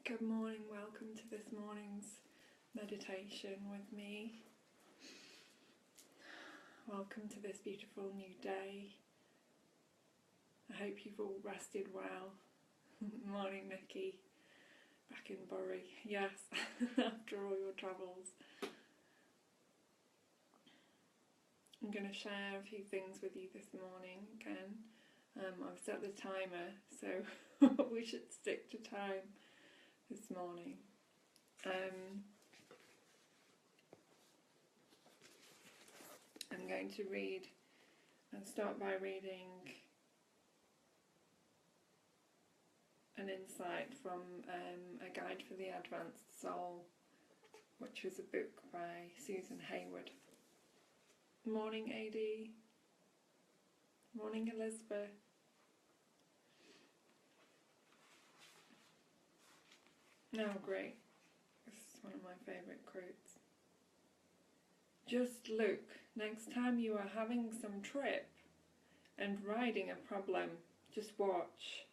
Good morning, welcome to this morning's meditation with me. Welcome to this beautiful new day. I hope you've all rested well. Morning, Nikki, back in Bury. Yes, after all your travels. I'm going to share a few things with you this morning again. I've set the timer, so we should stick to time this morning. I'm going to read and start by reading an insight from A Guide for the Advanced Soul, which was a book by Susan Hayward. Morning, AD. Morning, Elizabeth. Oh, great. This is one of my favourite quotes. Just look, next time you are having some trip and riding a problem, just watch.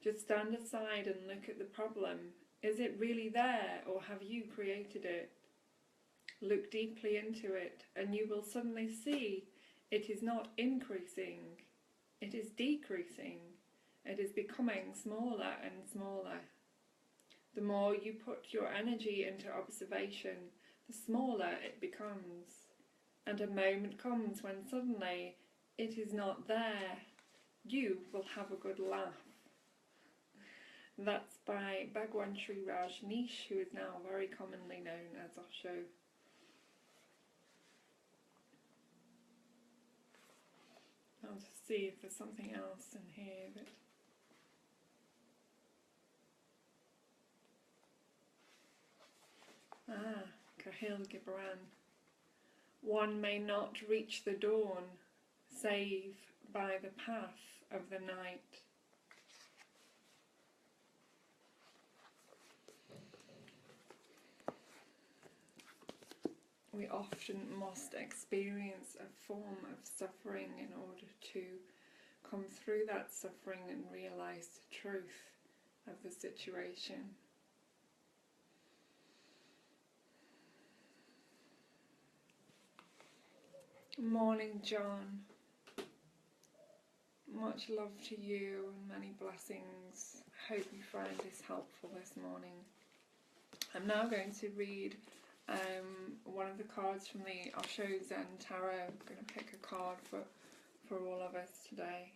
Just stand aside and look at the problem. Is it really there, or have you created it? Look deeply into it, and you will suddenly see it is not increasing, it is decreasing. It is becoming smaller and smaller. The more you put your energy into observation, the smaller it becomes. And a moment comes when suddenly it is not there. You will have a good laugh. That's by Bhagwan Sri Rajneesh, who is now very commonly known as Osho. I'll just see if there's something else in here that... Kahil Gibran. One may not reach the dawn, save by the path of the night. We often must experience a form of suffering in order to come through that suffering and realize the truth of the situation. Morning, John. Much love to you and many blessings. I hope you find this helpful this morning. I'm now going to read one of the cards from the OSHO Zen Tarot. I'm going to pick a card for all of us today.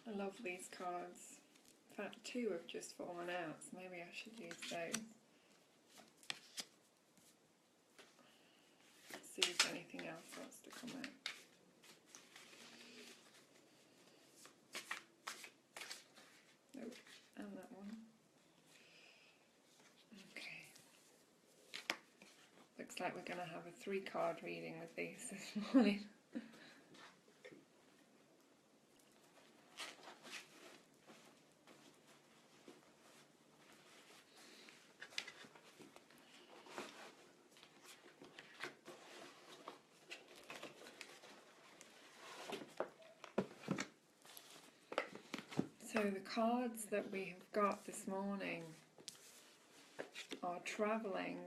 I love these cards. In fact, two have just fallen out, so maybe I should use those. Let's see if anything else wants to come out. Nope, and that one. Okay. Looks like we're going to have a 3-card reading with these this morning. So the cards that we have got this morning are travelling,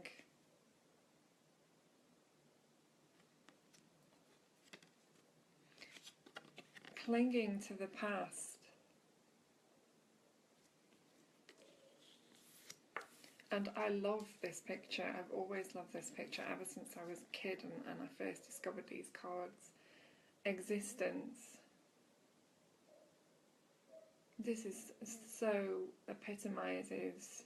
clinging to the past, and I love this picture. I've always loved this picture ever since I was a kid and I first discovered these cards. Existence. This is so epitomizes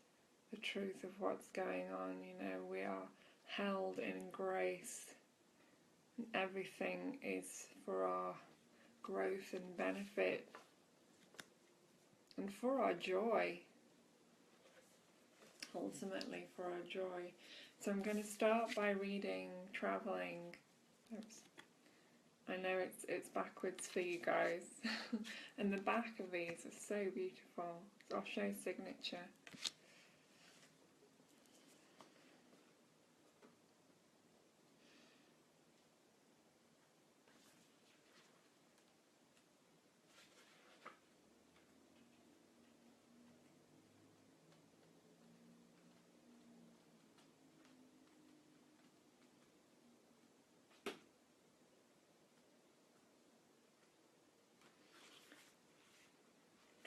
the truth of what's going on. You know, we are held in grace. Everything is for our growth and benefit and for our joy, ultimately for our joy. So I'm going to start by reading Travelling. Oops. I know it's backwards for you guys. And the back of these are so beautiful. It's Osho's signature.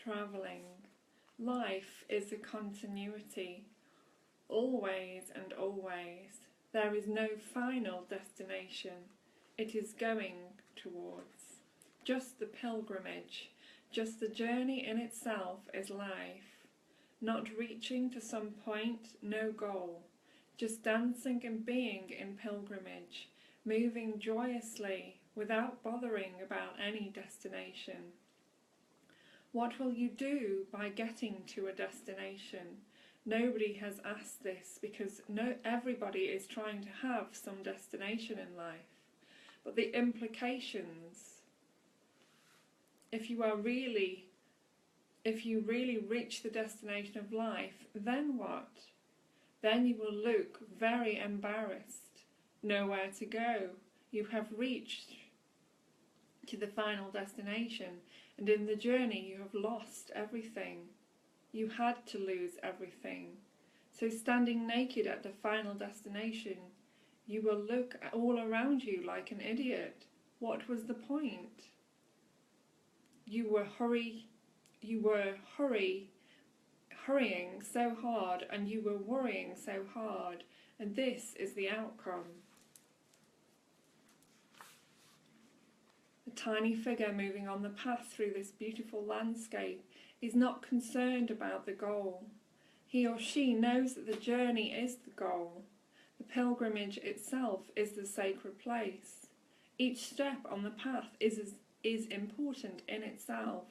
travelling. Life is a continuity, always and always. There is no final destination. It is going towards. Just the pilgrimage, just the journey in itself is life. Not reaching to some point, no goal. Just dancing and being in pilgrimage, moving joyously without bothering about any destination. What will you do by getting to a destination? Nobody has asked this because everybody is trying to have some destination in life. But the implications, if you really reach the destination of life, then what? Then you will look very embarrassed, nowhere to go. You have reached to the final destination, and in the journey you have lost everything. You had to lose everything. So standing naked at the final destination, you will look all around you like an idiot. What was the point? You were hurrying so hard, and you were worrying so hard, and this is the outcome. The tiny figure moving on the path through this beautiful landscape is not concerned about the goal. He or she knows that the journey is the goal. The pilgrimage itself is the sacred place. Each step on the path is important in itself.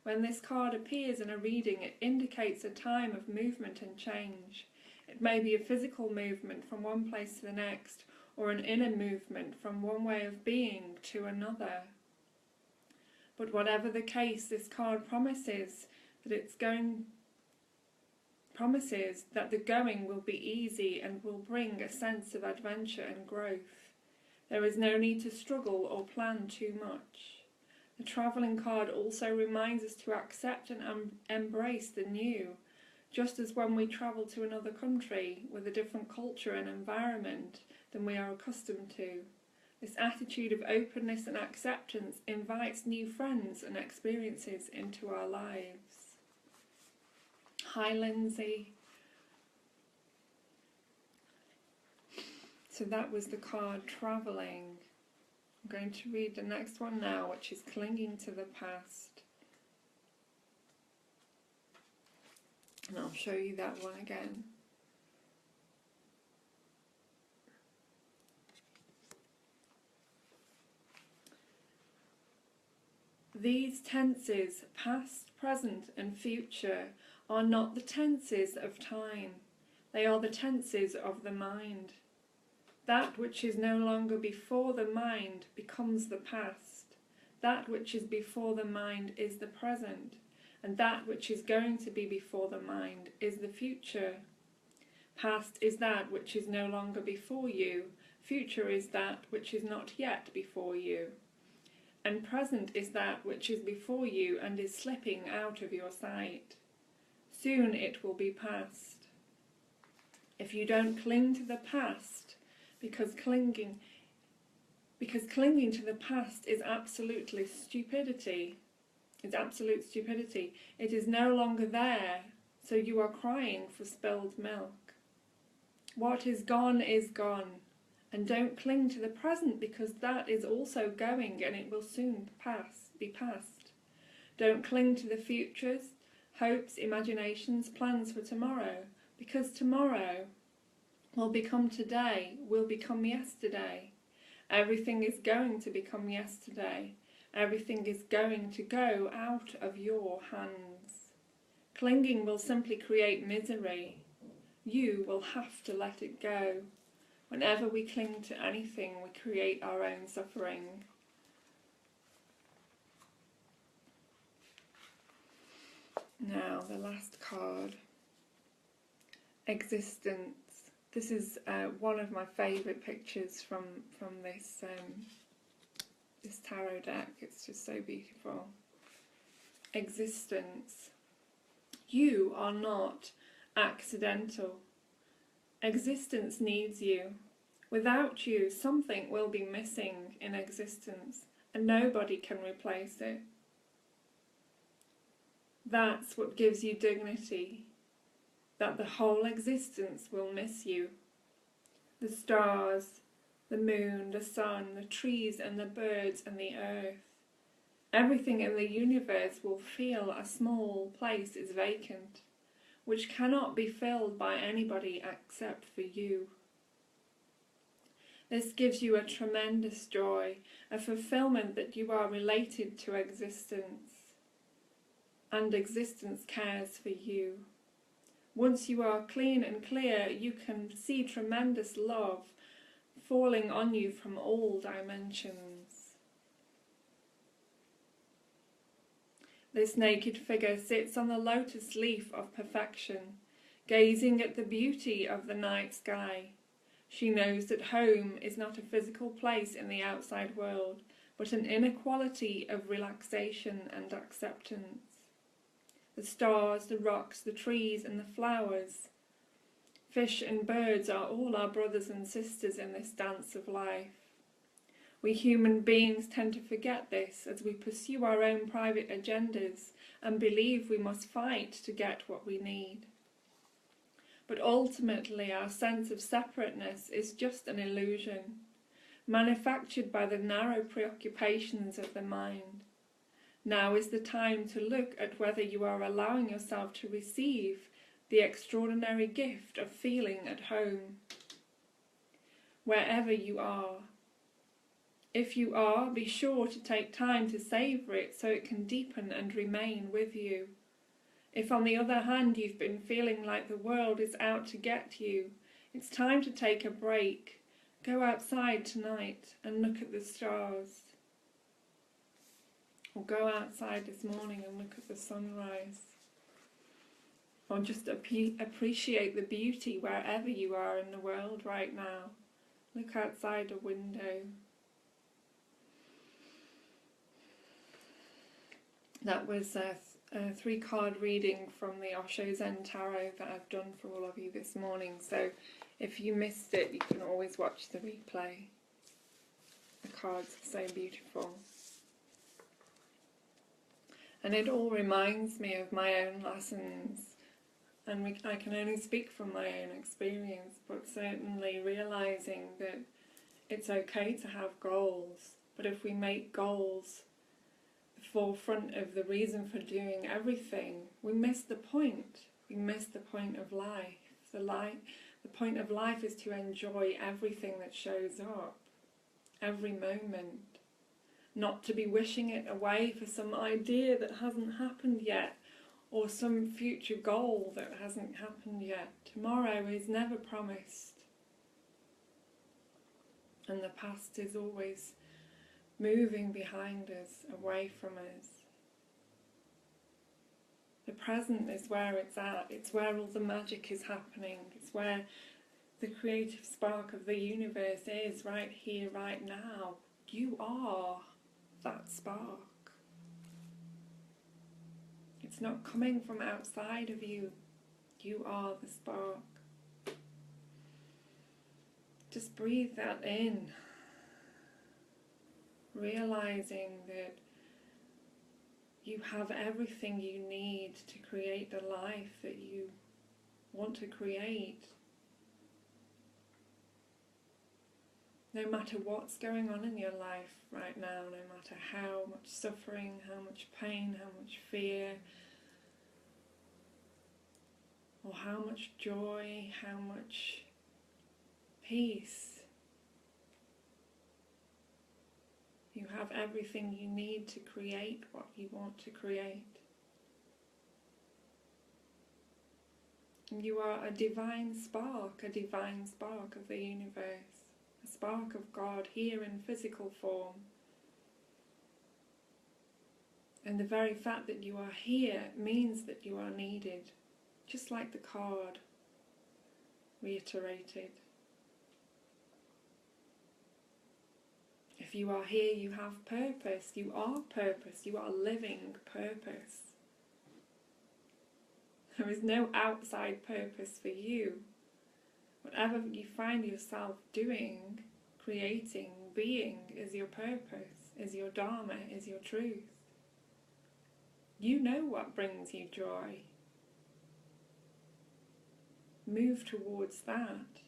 When this card appears in a reading, it indicates a time of movement and change. It may be a physical movement from one place to the next, or an inner movement from one way of being to another. But whatever the case, this card promises that the going will be easy and will bring a sense of adventure and growth. There is no need to struggle or plan too much. The travelling card also reminds us to accept and embrace the new, just as when we travel to another country with a different culture and environment than we are accustomed to. This attitude of openness and acceptance invites new friends and experiences into our lives. Hi, Lindsay. So that was the card Travelling. I'm going to read the next one now, which is Clinging to the Past. And I'll show you that one again. These tenses, past, present and future, are not the tenses of time. They are the tenses of the mind. That which is no longer before the mind becomes the past. That which is before the mind is the present. And that which is going to be before the mind is the future. Past is that which is no longer before you. Future is that which is not yet before you. And present is that which is before you and is slipping out of your sight. Soon it will be past. If you don't cling to the past, because clinging to the past is absolutely stupidity. It's absolute stupidity. It is no longer there, so you are crying for spilled milk. What is gone is gone. And don't cling to the present, because that is also going and it will soon be past. Don't cling to the futures, hopes, imaginations, plans for tomorrow, because tomorrow will become today, will become yesterday. Everything is going to become yesterday. Everything is going to go out of your hands. Clinging will simply create misery. You will have to let it go. Whenever we cling to anything, we create our own suffering. Now, the last card. Existence. This is one of my favourite pictures from this tarot deck. It's just so beautiful. Existence. You are not accidental. Existence needs you. Without you, something will be missing in existence, and nobody can replace it. That's what gives you dignity, that the whole existence will miss you. The stars, the moon, the sun, the trees and the birds and the earth. Everything in the universe will feel a small place is vacant, which cannot be filled by anybody except for you. This gives you a tremendous joy, a fulfillment that you are related to existence, and existence cares for you. Once you are clean and clear, you can see tremendous love falling on you from all dimensions. This naked figure sits on the lotus leaf of perfection, gazing at the beauty of the night sky. She knows that home is not a physical place in the outside world, but an inner quality of relaxation and acceptance. The stars, the rocks, the trees and the flowers, fish and birds are all our brothers and sisters in this dance of life. We human beings tend to forget this as we pursue our own private agendas and believe we must fight to get what we need. But ultimately our sense of separateness is just an illusion, manufactured by the narrow preoccupations of the mind. Now is the time to look at whether you are allowing yourself to receive the extraordinary gift of feeling at home, wherever you are. If you are, be sure to take time to savour it so it can deepen and remain with you. If on the other hand you've been feeling like the world is out to get you, it's time to take a break. Go outside tonight and look at the stars. Or go outside this morning and look at the sunrise. Or just appreciate the beauty wherever you are in the world right now. Look outside a window. That was a 3-card reading from the OSHO Zen Tarot that I've done for all of you this morning. So if you missed it, you can always watch the replay. The cards are so beautiful. And it all reminds me of my own lessons. And I can only speak from my own experience, but certainly realising that it's okay to have goals. But if we make goals the forefront of the reason for doing everything, we miss the point. We miss the point of life. The point of life is to enjoy everything that shows up, every moment. Not to be wishing it away for some idea that hasn't happened yet, or some future goal that hasn't happened yet. Tomorrow is never promised. And the past is always moving behind us, away from us. The present is where it's at. It's where all the magic is happening. It's where the creative spark of the universe is, right here, right now. You are that spark. It's not coming from outside of you. You are the spark. Just breathe that in, realizing that you have everything you need to create the life that you want to create. No matter what's going on in your life right now, no matter how much suffering, how much pain, how much fear, or how much joy, how much peace, you have everything you need to create what you want to create. And you are a divine spark of the universe. A spark of God here in physical form. And the very fact that you are here means that you are needed, just like the card reiterated. If you are here, you have purpose. You are purpose. You are living purpose. There is no outside purpose for you. Whatever you find yourself doing, creating, being is your purpose, is your dharma, is your truth. You know what brings you joy. Move towards that.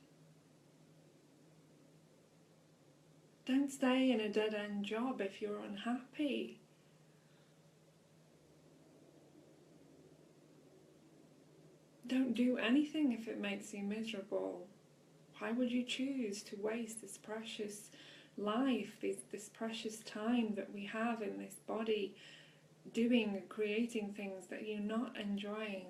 Don't stay in a dead-end job if you're unhappy. Don't do anything if it makes you miserable. Why would you choose to waste this precious life, this precious time that we have in this body, doing and creating things that you're not enjoying?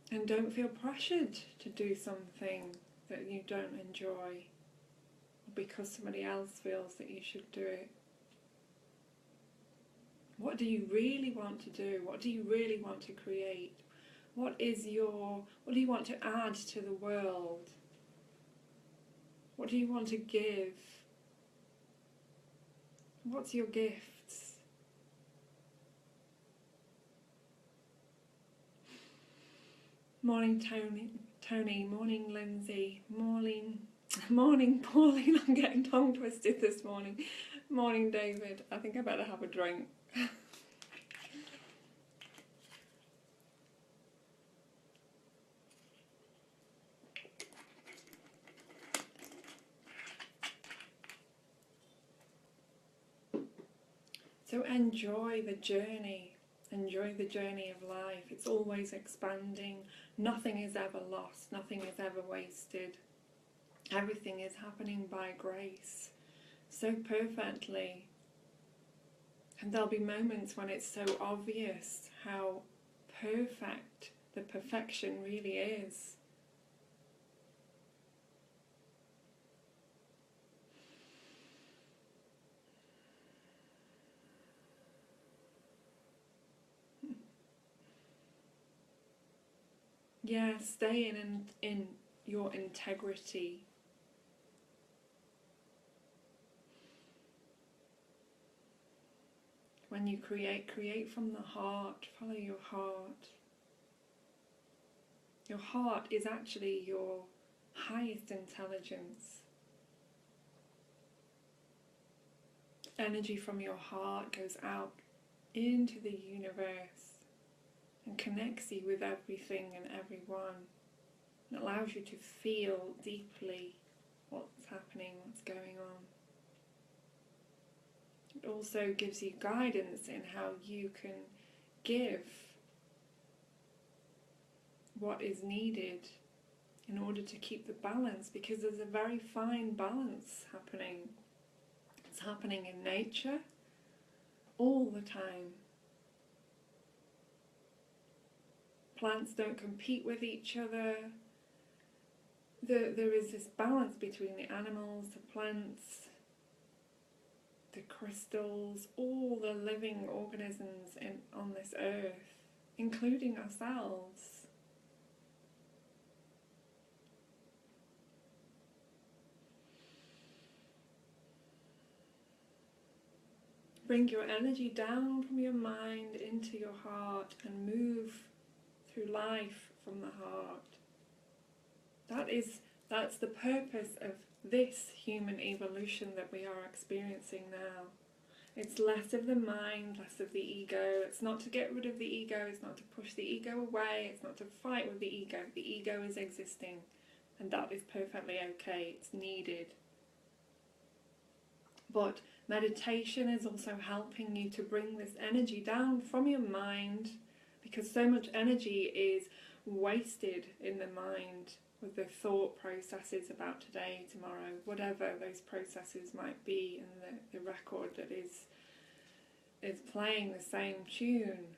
And don't feel pressured to do something that you don't enjoy because somebody else feels that you should do it. What do you really want to do? What do you really want to create? What do you want to add to the world? What do you want to give? What's your gifts? Morning Tony, morning Lindsay, morning Pauline, I'm getting tongue twisted this morning. Morning David, I think I better have a drink. So enjoy the journey of life. It's always expanding. Nothing is ever lost, nothing is ever wasted. Everything is happening by grace, so perfectly. And there'll be moments when it's so obvious how perfect the perfection really is. Yeah, stay in your integrity. When you create from the heart, follow your heart. Your heart is actually your highest intelligence. Energy from your heart goes out into the universe and connects you with everything and everyone. It allows you to feel deeply what's happening, what's going on. It also gives you guidance in how you can give what is needed in order to keep the balance, because there's a very fine balance happening. It's happening in nature all the time. Plants don't compete with each other. There is this balance between the animals, the plants, the crystals, all the living organisms on this earth, including ourselves. Bring your energy down from your mind into your heart and move through life from the heart. That's the purpose of this human evolution that we are experiencing now. It's less of the mind, less of the ego. It's not to get rid of the ego, it's not to push the ego away, it's not to fight with the ego. The ego is existing, and that is perfectly okay, it's needed. But meditation is also helping you to bring this energy down from your mind, because so much energy is wasted in the mind with the thought processes about today, tomorrow, whatever those processes might be, and the record that is playing the same tune.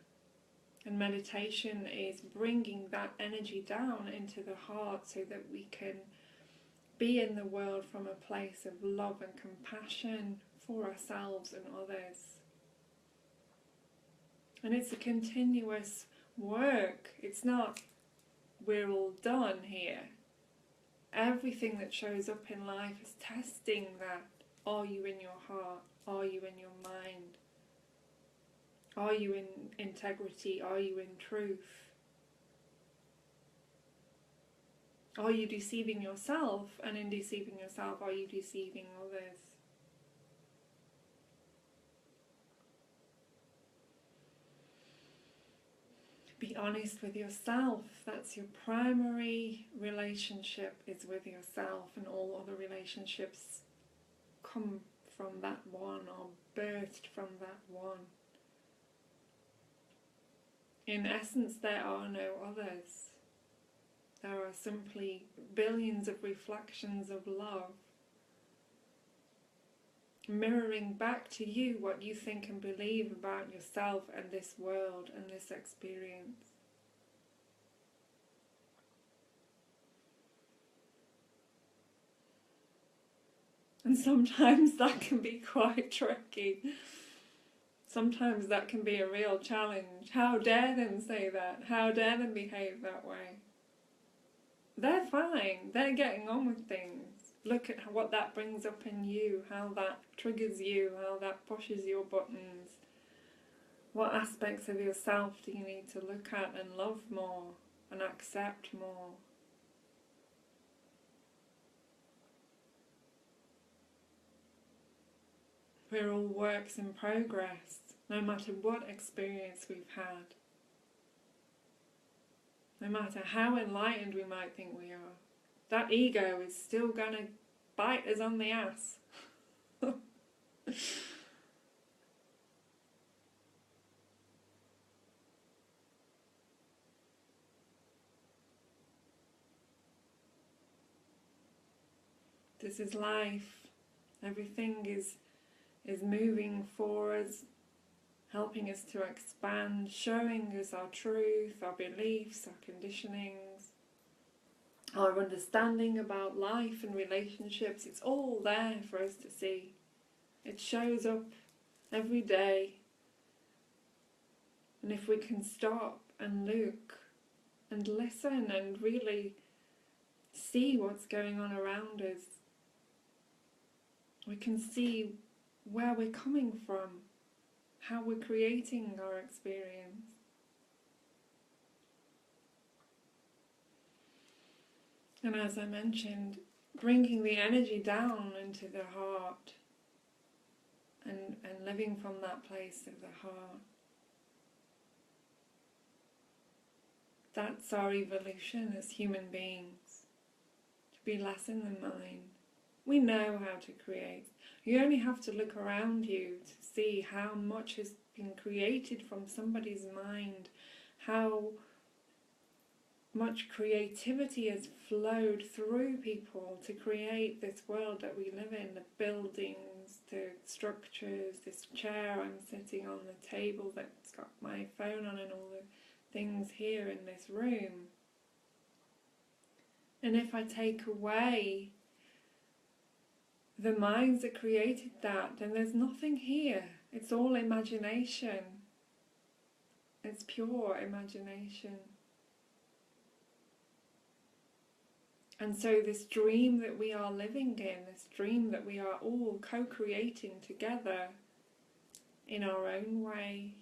And meditation is bringing that energy down into the heart so that we can be in the world from a place of love and compassion for ourselves and others. And it's a continuous work. It's not, we're all done here. Everything that shows up in life is testing that. Are you in your heart? Are you in your mind? Are you in integrity? Are you in truth? Are you deceiving yourself? And in deceiving yourself, are you deceiving others? Be honest with yourself. That's your primary relationship, is with yourself, and all other relationships come from that one, or birthed from that one. In essence, there are no others. There are simply billions of reflections of love, mirroring back to you what you think and believe about yourself and this world and this experience. And sometimes that can be quite tricky. Sometimes that can be a real challenge. How dare them say that? How dare them behave that way? They're fine. They're getting on with things. Look at what that brings up in you, how that triggers you, how that pushes your buttons. What aspects of yourself do you need to look at and love more and accept more? We're all works in progress, no matter what experience we've had. No matter how enlightened we might think we are, that ego is still going to bite us on the ass. This is life. Everything is moving for us, helping us to expand, showing us our truth, our beliefs, our conditionings, our understanding about life and relationships. It's all there for us to see. It shows up every day. And if we can stop and look and listen and really see what's going on around us, we can see where we're coming from, how we're creating our experience. And as I mentioned, bringing the energy down into the heart and living from that place of the heart. That's our evolution as human beings, to be less in the mind. We know how to create. You only have to look around you to see how much has been created from somebody's mind, how much creativity has flowed through people to create this world that we live in, the buildings, the structures, this chair I'm sitting on, the table that's got my phone on, and all the things here in this room. And if I take away the minds that created that, then there's nothing here. It's all imagination. It's pure imagination. And so this dream that we are living in, this dream that we are all co-creating together in our own way,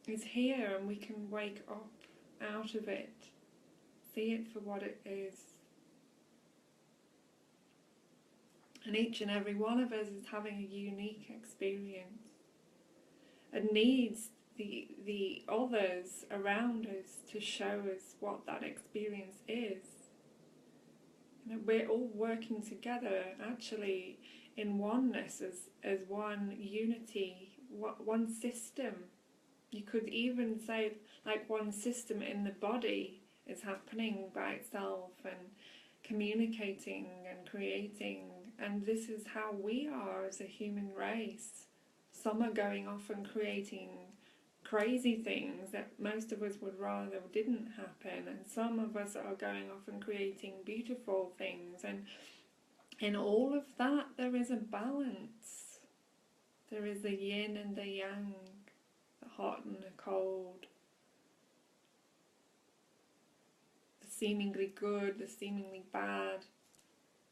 is here, and we can wake up out of it, see it for what it is. And each and every one of us is having a unique experience and needs the others around us to show us what that experience is. And we're all working together actually in oneness, as one unity, one system. You could even say like one system in the body is happening by itself and communicating and creating. And this is how we are as a human race. Some are going off and creating crazy things that most of us would rather didn't happen, and some of us are going off and creating beautiful things. And in all of that there is a balance. There is the yin and the yang, the hot and the cold, the seemingly good, the seemingly bad.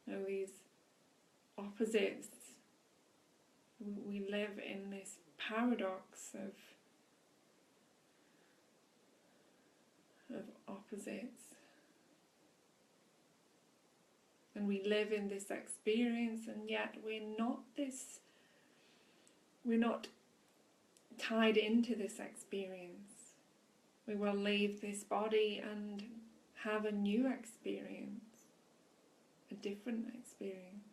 You know, these opposites. We live in this paradox of opposites. And we live in this experience, and yet we're not tied into this experience. We will leave this body and have a new experience, a different experience.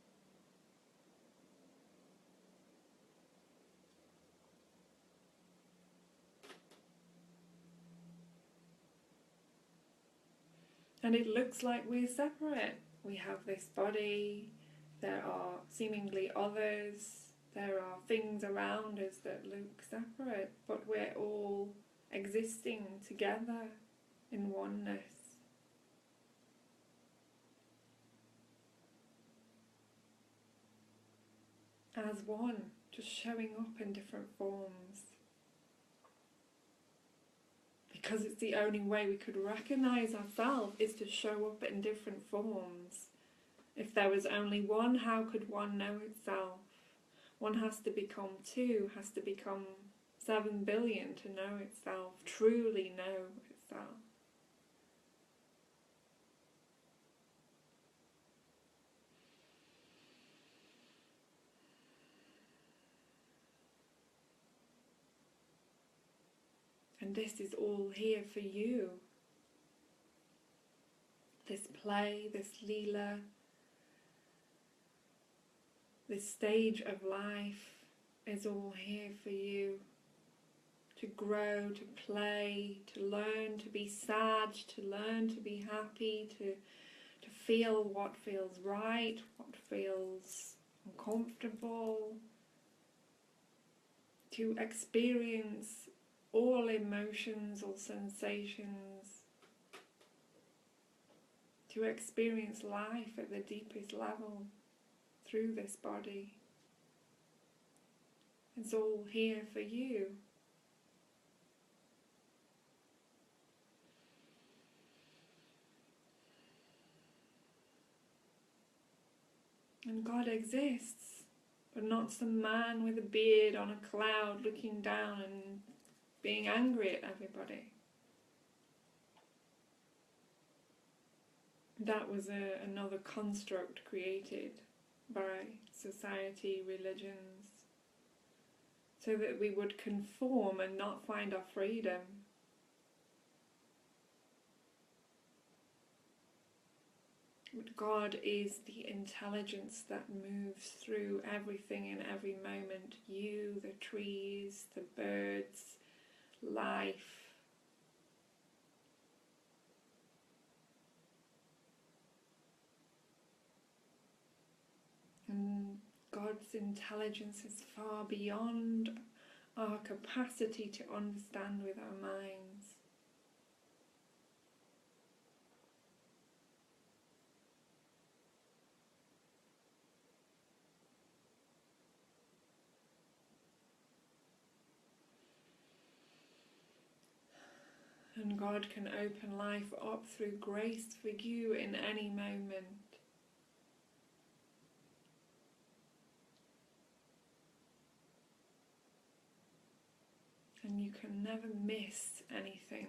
And it looks like we're separate. We have this body, there are seemingly others, there are things around us that look separate, but we're all existing together in oneness. As one, just showing up in different forms. Because it's the only way we could recognize ourselves is to show up in different forms. If there was only one, how could one know itself? One has to become two, has to become 7 billion to know itself, truly know itself. And this is all here for you. This play, this Leela, this stage of life is all here for you. To grow, to play, to learn to be sad, to learn to be happy, to feel what feels right, what feels uncomfortable, to experience all emotions, all sensations, to experience life at the deepest level through this body. It's all here for you. And God exists, but not some man with a beard on a cloud looking down and being angry at everybody. That was another construct created by society, religions, so that we would conform and not find our freedom. But God is the intelligence that moves through everything in every moment. You, the trees, the birds, life. And God's intelligence is far beyond our capacity to understand with our minds. And God can open life up through grace for you in any moment. And you can never miss anything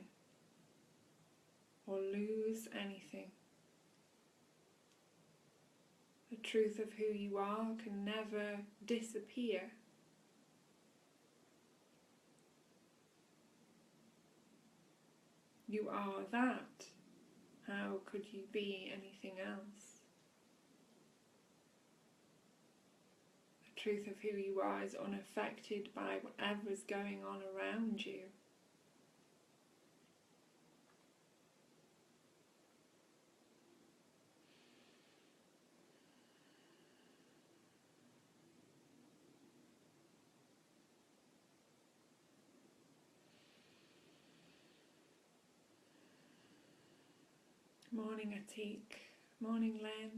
or lose anything. The truth of who you are can never disappear. You are that. How could you be anything else? The truth of who you are is unaffected by whatever's going on around you. Morning Atik, morning Len.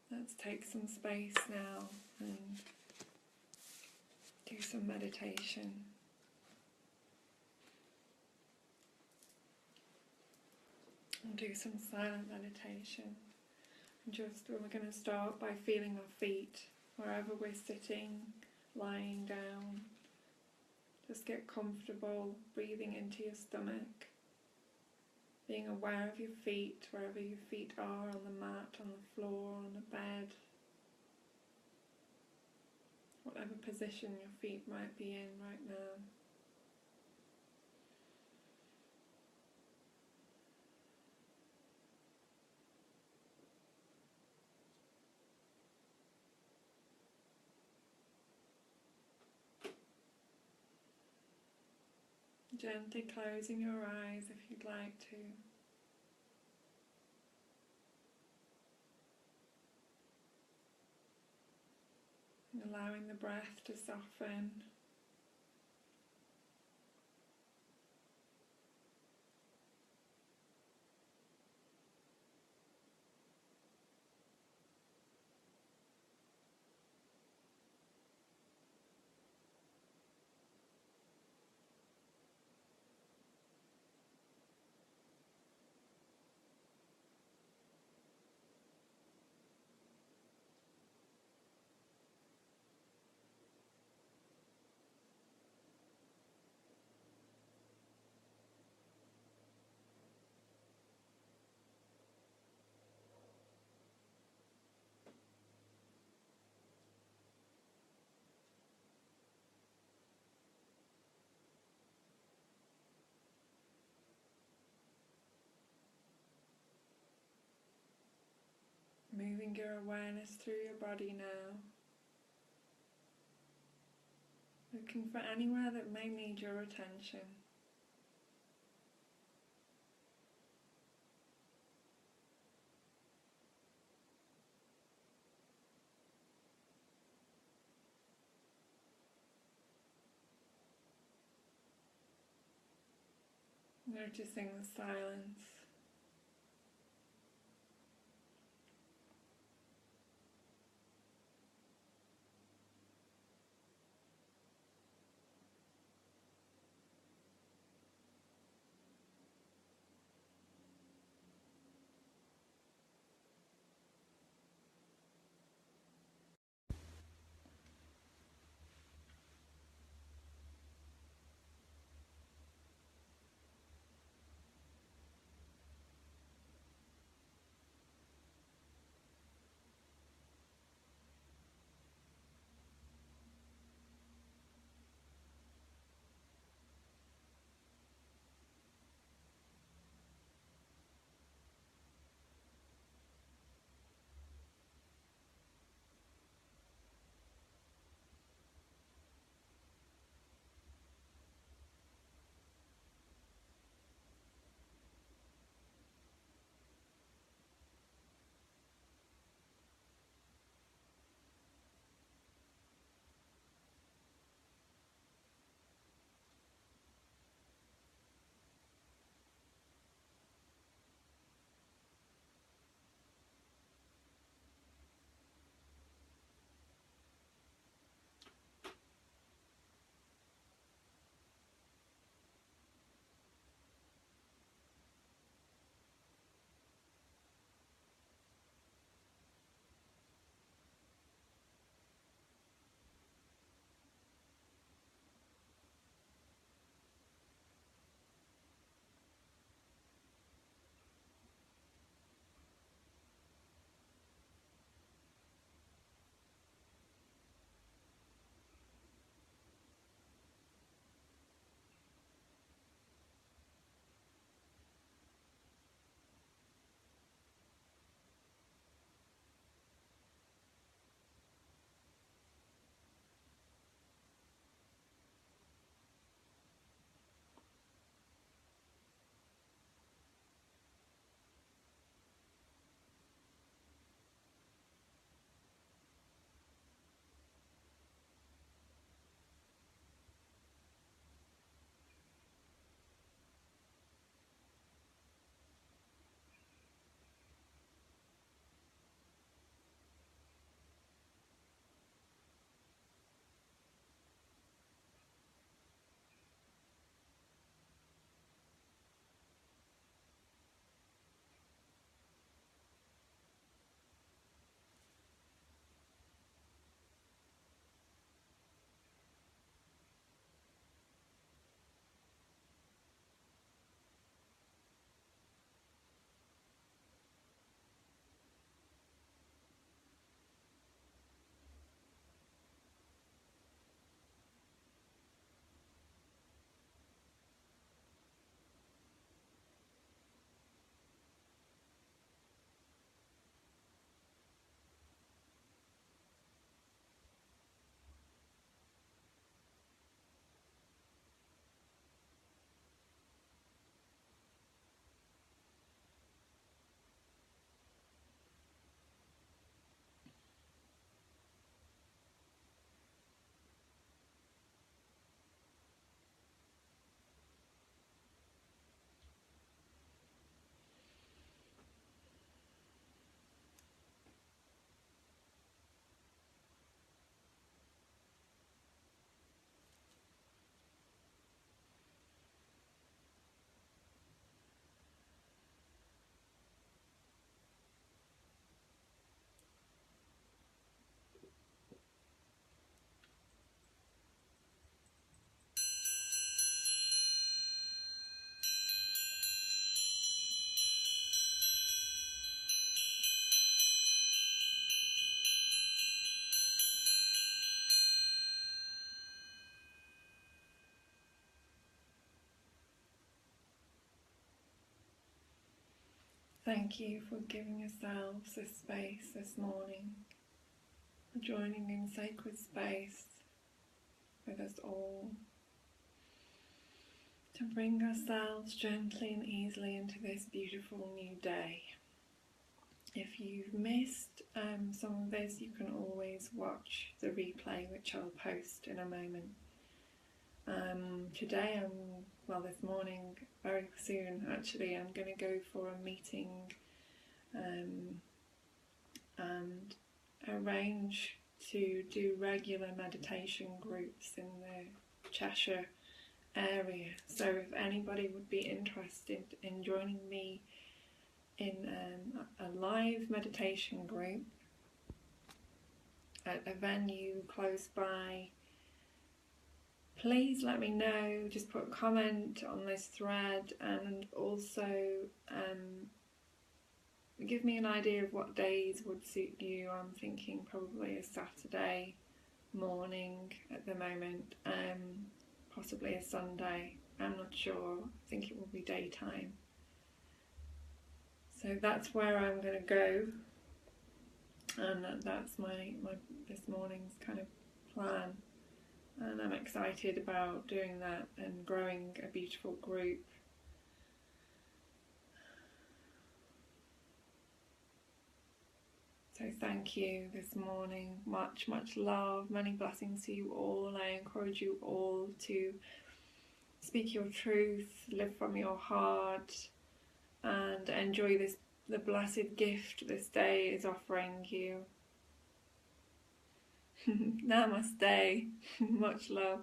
Let's take some space now and do some meditation. And do some silent meditation. We're going to start by feeling our feet wherever we're sitting, lying down. Just get comfortable, breathing into your stomach, being aware of your feet, wherever your feet are, on the mat, on the floor, on the bed, whatever position your feet might be in right now. Gently closing your eyes if you'd like to. And allowing the breath to soften. Moving your awareness through your body now. Looking for anywhere that may need your attention. Noticing the silence. Thank you for giving yourselves this space this morning, for joining in sacred space with us all, to bring ourselves gently and easily into this beautiful new day. If you've missed some of this, you can always watch the replay, which I'll post in a moment. Today, this morning, very soon actually, I'm going to go for a meeting and arrange to do regular meditation groups in the Cheshire area. So if anybody would be interested in joining me in a live meditation group at a venue close by, please let me know. Just put a comment on this thread, and also give me an idea of what days would suit you. I'm thinking probably a Saturday morning at the moment, possibly a Sunday, I'm not sure. I think it will be daytime. So that's where I'm going to go, and that's my this morning's kind of plan. And I'm excited about doing that and growing a beautiful group. So thank you this morning. Much, much love. Many blessings to you all. I encourage you all to speak your truth, live from your heart, and enjoy the blessed gift this day is offering you. Namaste. Much love.